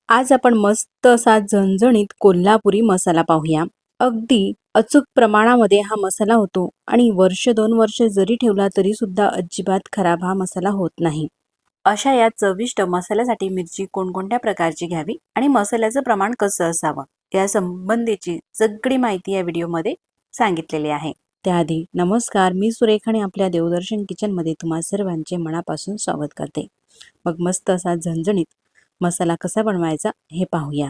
आज आपण मस्त असा झणझणीत कोल्हापुरी मसाला पाहूया। अगदी अचूक प्रमाणामध्ये हा मसाला होतो आणि वर्ष 2 वर्ष जरी ठेवला तरी सुद्धा अजिबात खराब हा मसाला होत नाही। अशा या चविष्ट मसाल्यासाठी मिरची कोणकोणत्या प्रकारची घ्यावी आणि मसाल्याचं प्रमाण कसं असावं या संबंधीची सगळी माहिती या व्हिडिओमध्ये सांगितलेली आहे। त्याआधी नमस्कार, मी सुरेखा आणि आपल्या देवदर्शन किचनमध्ये तुम्हा सर्वांचे मनापासून स्वागत करते। मग मस्त असा झणझणीत मसाला कसा बनवायचा हे पाहूया।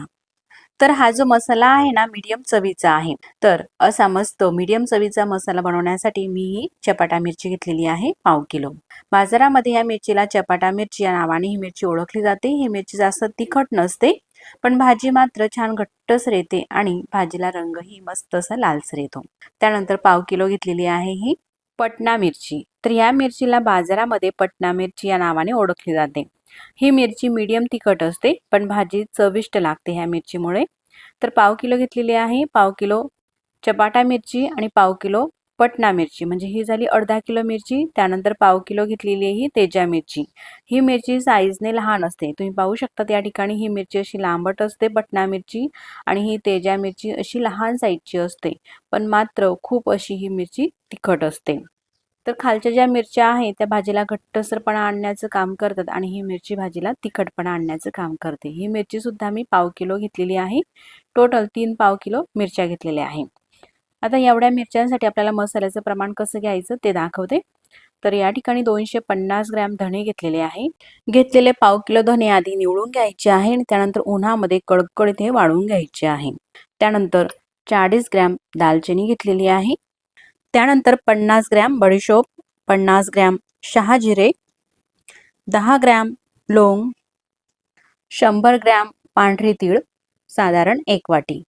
तर हा जो मसाला आहे ना मीडियम चवीचा आहे। तर असा मस्त मीडियम चवीचा मसाला बनवण्यासाठी मी ही चपाटा मिरची घेतलेली आहे 1/2 किलो। बाजारामध्ये या मिरचीला चपाटा मिरची या नावाने ही मिरची ओळखली जाते। ही मिरची जास्त तिखट नसते, पण भाजी मात्र छान घट्टसर येते आणि भाजीला रंगही मस्त असा लालसर येतो। त्यानंतर 1/2 किलो घेतलेली आहे ही पटना मिरची। तर या मिरचीला बाजारामध्ये पटना मिरची या नावाने ओळखली जाते। ही मिरची मीडियम तिखट असते, पण भाजी चविष्ट लागते ह्या मिरचीमुळे। तर 1/2 किलो घेतलेली आहे। 1/2 किलो चपाटा मिरची आणि 1/2 किलो पटना मिरची, म्हणजे ही झाली अर्धा किलो मिरची। त्यानंतर 1/2 किलो घेतलेली आहे ही तेजा मिरची। ही मिरची साईजने लहान असते, तुम्ही पाहू शकता या ठिकाणी ही मिरची अशी लांबट असते पटना मिरची, आणि ही तेजा मिरची अशी लहान साईजची असते, पण मात्र खूप अशी ही मिरची तिखट असते। तर खालच्या ज्या मिरच्या आहेत त्या भाजीला घट्टसरपणा आणण्याचं काम करतात आणि ही मिरची भाजीला तिखटपणा आणण्याचं काम करते। ही मिरची सुद्धा मी 1/2 किलो घेतलेली आहे। टोटल 3 1/2 किलो मिरच्या घेतलेल्या आहे। आता एवढ्या मिरच्यांसाठी आपल्याला मसाल्याचं प्रमाण कसं घ्यायचं ते दाखवते। तर या ठिकाणी 250 ग्रॅम धणे घेतलेले आहे। घेतलेले 1/2 किलो धणे आधी निवडून घ्यायचे आहे आणि त्यानंतर उन्हामध्ये कडकडीत हे वाळून घ्यायचे आहे। त्यानंतर 40 ग्रॅम दालचिनी घेतलेली आहे। त्यानंतर 50 ग्रॅम बडीशोप, 50 ग्रॅम शहाजिरे, 10 ग्रॅम लवंग, 100 ग्रॅम पांढरी तीळ साधारण 1 वाटी,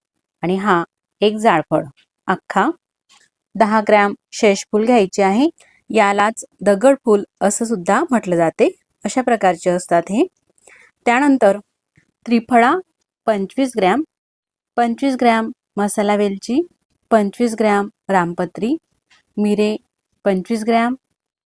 आणि हा एक जायफळ अख्खा, 10 ग्रॅम शेषफूल घ्यायचे आहे। यालाच दगडफूल असं सुद्धा म्हटलं जाते, अशा प्रकारचे असतात हे। त्यानंतर त्रिफळा 25 ग्रॅम, 25 ग्रॅम मसाला वेलची, 25 ग्रॅम रामपत्री, मिरे 25 ग्रॅम,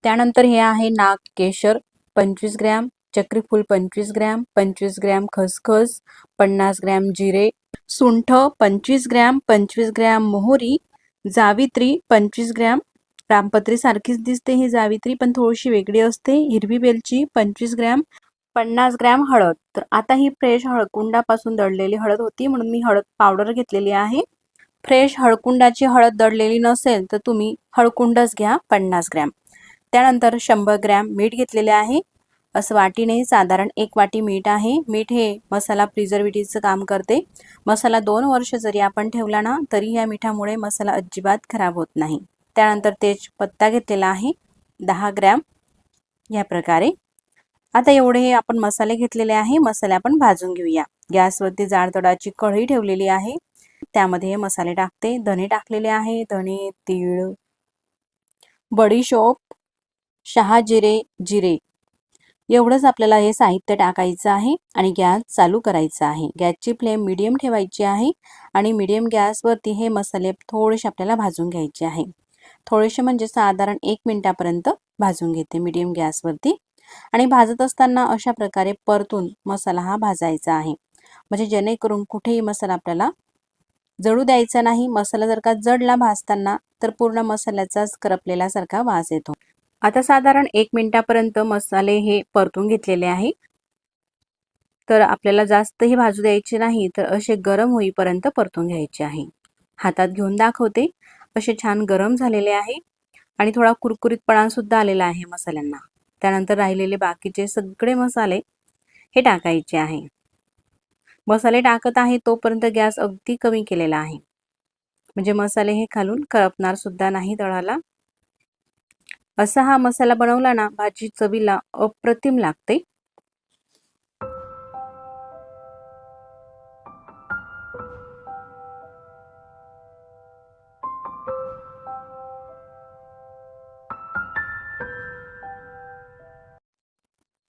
त्यानंतर हे आहे नाग केशर 25 ग्रॅम, चक्रीफूल 25 ग्रॅम, 25 ग्रॅम खसखस, 50 ग्रॅम जिरे, सुंठ 25 ग्रॅम, 25 ग्रॅम मोहरी, जावित्री 25 ग्रॅम, रामपत्री सारखीच दिसते ही जावित्री पण थोडीशी वेगळी असते, हिरवी वेलची 25 ग्रॅम, 50 ग्रॅम हळद। तर आता ही फ्रेश हळकुंडापासून दळलेली हळद होती, म्हणून मी हळद पावडर घेतलेली आहे। फ्रेश हळकुंडाची हळद दळलेली नसेल तर तुम्ही हळकुंडच घ्या 50 ग्रॅम। त्यानंतर 100 ग्रॅम मीठ घेतलेले आहे। असं वाटीने साधारण 1 वाटी मीठ आहे। मीठ हे मसाला प्रिझर्वेटिव्हचं काम करते। मसाला 2 वर्ष जरी आपण ठेवला ना तरी या मिठामुळे मसाला अजिबात खराब होत नाही। त्यानंतर तेजपत्ता घेतलेला आहे 10 ग्रॅम या प्रकारे। आता एवढे हे आपण मसाले घेतलेले आहे। मसाले आपण भाजून घेऊया। गॅसवरती जाड तडाची कढई ठेवलेली आहे, त्यामध्ये हे मसाले टाकते। धणे टाकलेले आहे, धणे, तीळ, बडीशोप, शहाजिरे, जिरे एवढंच आपल्याला हे साहित्य टाकायचं आहे आणि गॅस चालू करायचा आहे। गॅसची फ्लेम मीडियम ठेवायची आहे आणि मीडियम गॅसवरती हे मसाले थोडेसे आपल्याला भाजून घ्यायचे आहे। थोडेसे म्हणजे साधारण 1 मिनिटापर्यंत भाजून घेते मीडियम गॅसवरती, आणि भाजत असताना अशा प्रकारे परतून मसाला हा भाजायचा आहे, म्हणजे जेणेकरून कुठेही मसाला आपल्याला जळू द्यायचा नाही। मसाला जर का जळला भाजताना तर पूर्ण मसाल्याचाच करपलेला सारखा वास येतो। आता साधारण 1 मिनिटापर्यंत मसाले हे परतून घेतलेले आहे। तर आपल्याला जास्तही भाजू द्यायचे नाही, तर असे गरम होईपर्यंत परतून घ्यायचे आहे। हातात घेऊन दाखवते, असे छान गरम झालेले आहे आणि थोडा कुरकुरीतपणा सुद्धा आलेला आहे मसाल्यांना। त्यानंतर राहिलेले बाकीचे सगळे मसाले हे टाकायचे आहे। मसाले टाकत आहे तोपर्यंत गॅस अगदी कमी केलेला आहे, म्हणजे मसाले हे खालून करपणार सुद्धा नाही तळाला। असा हा मसाला बनवला ना भाजी चवीला अप्रतिम लागते।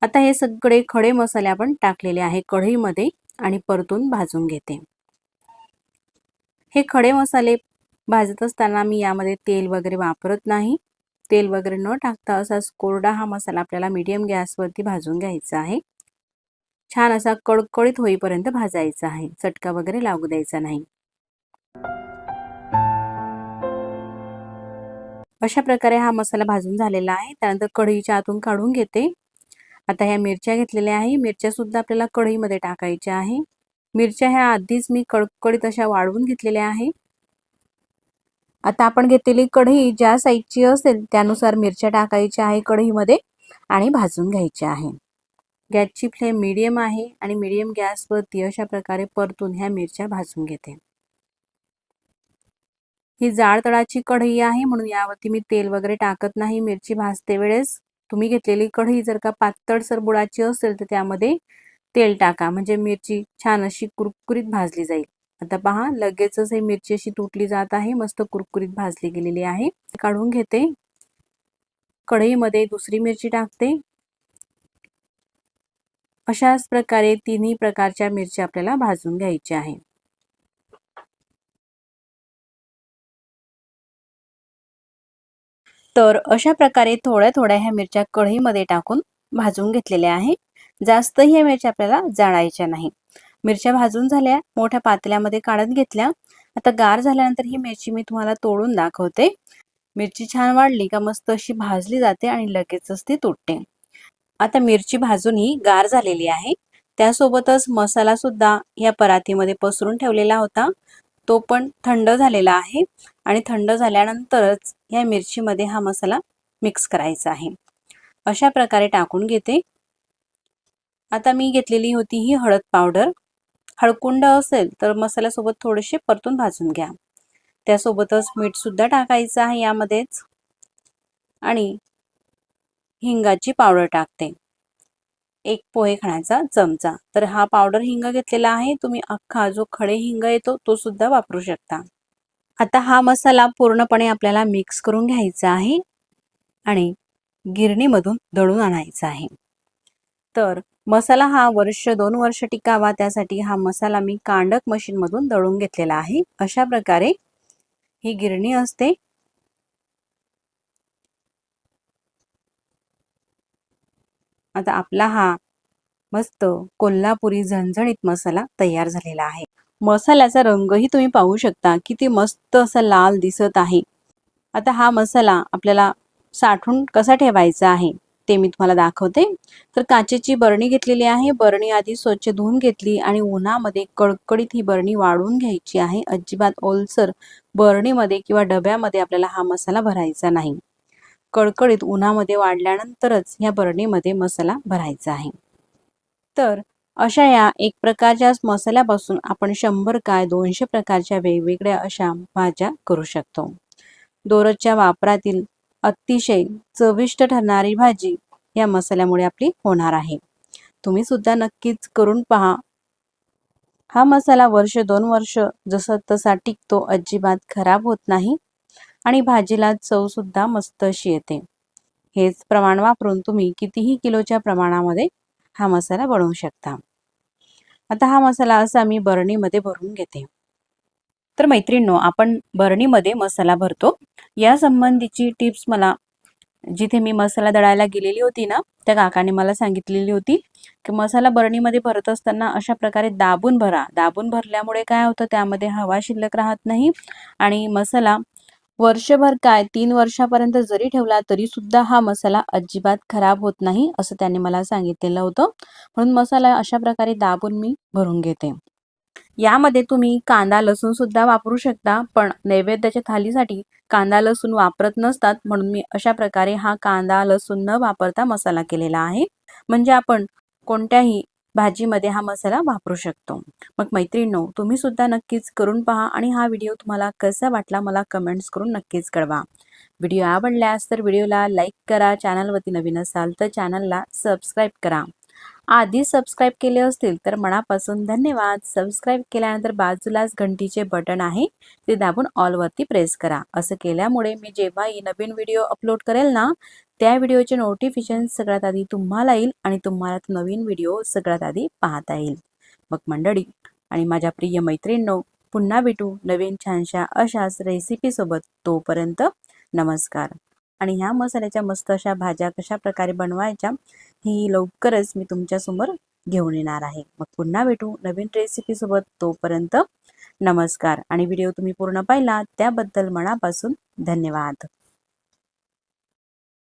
आता हे सगळे खडे मसाले आपण टाकलेले आहे कढईमध्ये आणि परतून भाजून घेते। हे खडे मसाले भाजत असताना मी यामध्ये तेल वगैरे वापरत नाही। तेल वगैरे न टाकता असाच कोरडा हा मसाला आपल्याला मीडियम गॅसवरती भाजून घ्यायचा आहे। छान असा कडकडीत होईपर्यंत भाजायचा आहे, चटका वगैरे लागू द्यायचा नाही। अशा प्रकारे हा मसाला भाजून झालेला आहे। त्यानंतर कढईच्या आतून काढून घेते। आता ह्या मिरच्या घेतलेल्या आहे, मिरच्या सुद्धा आपल्याला कढईमध्ये टाकायच्या आहे। मिरच्या ह्या आधीच मी कडकडीत अशा वाळवून घेतलेल्या आहे। आता आपण घेतलेली कढई ज्या साईजची असेल त्यानुसार मिरच्या टाकायच्या आहे कढईमध्ये आणि भाजून घ्यायच्या आहे। गॅसची फ्लेम मीडियम आहे आणि मीडियम गॅसवरती अशा प्रकारे परतून ह्या मिरच्या भाजून घेते। ही जाड तळाची कढई आहे म्हणून यावरती मी तेल वगैरे टाकत नाही मिरची भाजते वेळेस। तुम्ही घेतलेली कढई जर का पातळसर बुडाची असेल तर त्यामध्ये तेल टाका, म्हणजे मिरची छान अशी कुरकुरीत भाजली जाईल। आता पहा लगेचच ही मिरची अशी तुटली जात आहे, मस्त कुरकुरीत भाजली गेलेली आहे। काढून घेते। कढईमध्ये दुसरी मिरची टाकते। अशाच प्रकारे तिन्ही प्रकारच्या मिरच्या आपल्याला भाजून घ्यायच्या आहे। तर अशा प्रकारे थोड्या थोड्या ह्या मिरच्या कढईमध्ये टाकून भाजून घेतलेल्या आहे। जास्त ह्या मिरच्या आपल्याला जाळायच्या नाही। मिरच्या भाजून झाल्या, मोठ्या पातेल्यामध्ये काढून घेतल्या। आता गार झाल्यानंतर ही मिरची मी तुम्हाला तोडून दाखवते। मिरची छान वाढली का मस्त अशी भाजली जाते आणि लगेचच ती तुटते। आता मिरची भाजून ही गार झालेली आहे। त्यासोबतच मसाला सुद्धा या परातीमध्ये पसरून ठेवलेला होता, तो पण थंड झालेला आहे आणि थंड झाल्यानंतरच या मिरचीमध्ये हा मसाला मिक्स करायचा आहे। अशा प्रकारे टाकून घेते। आता मी घेतलेली होती ही हळद पावडर। हळकुंड असेल तर मसाल्यासोबत थोडेसे परतून भाजून घ्या। त्यासोबतच मीठ सुद्धा टाकायचं आहे यामध्येच आणि हिंगाची पावडर टाकते, 1 पोहे खाण्याचा चमचा। तर हा पावडर हिंग घेतलेला आहे, तुम्ही अख्खा जो खडे हिंग येतो तो सुद्धा वापरू शकता। आता हा मसाला पूर्णपणे आपल्याला मिक्स करून घ्यायचा आहे आणि गिरणीमधून दळून आणायचा आहे। तर मसाला हा वर्ष 2 वर्ष टिकावा त्यासाठी हा मसाला मी कांडक मशीन मधून दळून घेतलेला आहे। अशा प्रकारे ही गिरणी असते। आता आपला हा मस्त कोल्हापुरी झणझणीत मसाला तयार झालेला आहे। मसाल्याचा रंगही तुम्ही पाहू शकता, किती मस्त असा लाल दिसत आहे। आता हा मसाला आपल्याला साठवून कसा ठेवायचा आहे ते मी तुम्हाला दाखवते। तर काचेची बरणी घेतलेली आहे। बरणी आधी स्वच्छ धुवून घेतली आणि उन्हामध्ये कडकडीत ही बरणी वाळवून घ्यायची आहे। अजिबात ओलसर बरणीमध्ये किंवा डब्यामध्ये आपल्याला हा मसाला भरायचा नाही। कडकडीत उन्हामध्ये वाळल्यानंतरच या बरणीमध्ये मसाला भरायचा आहे। तर अशा या एक प्रकारच्या मसाल्यापासून आपण 100 काय 200 प्रकारच्या वेगवेगळ्या अशा भाज्या करू शकतो। दररोजच्या वापरातील अतिशय चविष्ट ठरणारी भाजी या मसाल्यामुळे आपली होणार आहे। तुम्ही सुद्धा नक्कीच करून पहा। हा मसाला वर्ष 2 वर्ष जसा तसा टिकतो, अजिबात खराब होत नाही आणि भाजीला चव सुद्धा मस्त अशी येते। हेच प्रमाण वापरून तुम्ही कितीही किलोच्या प्रमाणामध्ये हा मसाला बनवू शकता। आता हा मसाला असा मी बरणीमध्ये भरून घेते। तर मैत्रिणींनो, आपण बरणीमध्ये मसाला भरतो या संबंधीची टिप्स मला जिथे मी मसाला दळायला गेलेली होती ना, त्या काकाने मला सांगितलेली होती की मसाला बरणीमध्ये भरत असताना अशा प्रकारे दाबून भरा। दाबून भरल्यामुळे काय होतं, त्यामध्ये हवा शिल्लक राहत नाही आणि मसाला वर्षभर काय 3 वर्षापर्यंत जरी ठेवला तरी सुद्धा हा मसाला अजिबात खराब होत नाही, असं त्यांनी मला सांगितलेलं होतं। म्हणून मसाला अशा प्रकारे दाबून मी भरून घेते। यामध्ये तुम्ही कांदा लसूण सुद्धा वापरू शकता, पण नैवेद्याच्या थालीसाठी कांदा लसूण वापरत नसतात म्हणून मी अशा प्रकारे हा कांदा लसूण न वापरता मसाला केलेला आहे। म्हणजे आपण कोणत्याही भाजीमध्ये हा मसाला वापरू शकतो। मग मैत्रिणींनो, तुम्ही सुद्धा नक्कीच करून पहा आणि हा व्हिडिओ तुम्हाला कसा वाटला मला कमेंट्स करून नक्कीच कळवा। व्हिडिओ आवडल्यास तर व्हिडिओला लाईक करा, चॅनलवरती नवीन असाल तर चॅनलला सबस्क्राईब करा। आधी सबस्क्राईब केले असतील तर मनापासून धन्यवाद। सबस्क्राईब केल्यानंतर बाजूलाच घंटीचे बटन आहे, ते दाबून ऑल वरती प्रेस करा। असं केल्यामुळे मी जेव्हाही नवीन व्हिडिओ अपलोड करेल ना, त्या व्हिडिओचे नोटिफिकेशन सगळ्यात आधी तुम्हाला येईल आणि तुम्हाला नवीन व्हिडिओ सगळ्यात आधी पाहता येईल। मग मंडळी आणि माझ्या प्रिय मैत्रिणींनो, पुन्हा भेटू नवीन छानशा अशाच रेसिपी सोबत। तोपर्यंत नमस्कार। आणि ह्या मसाल्याच्या मस्त अशा भाज्या कशा प्रकारे बनवायच्या ही लवकरच मी तुमच्यासमोर घेऊन येणार आहे. मग पुन्हा भेटू नवीन रेसिपी सोबत. तोपर्यंत नमस्कार. आणि व्हिडिओ तुम्ही पूर्ण पाहिला त्याबद्दल मनापासून धन्यवाद.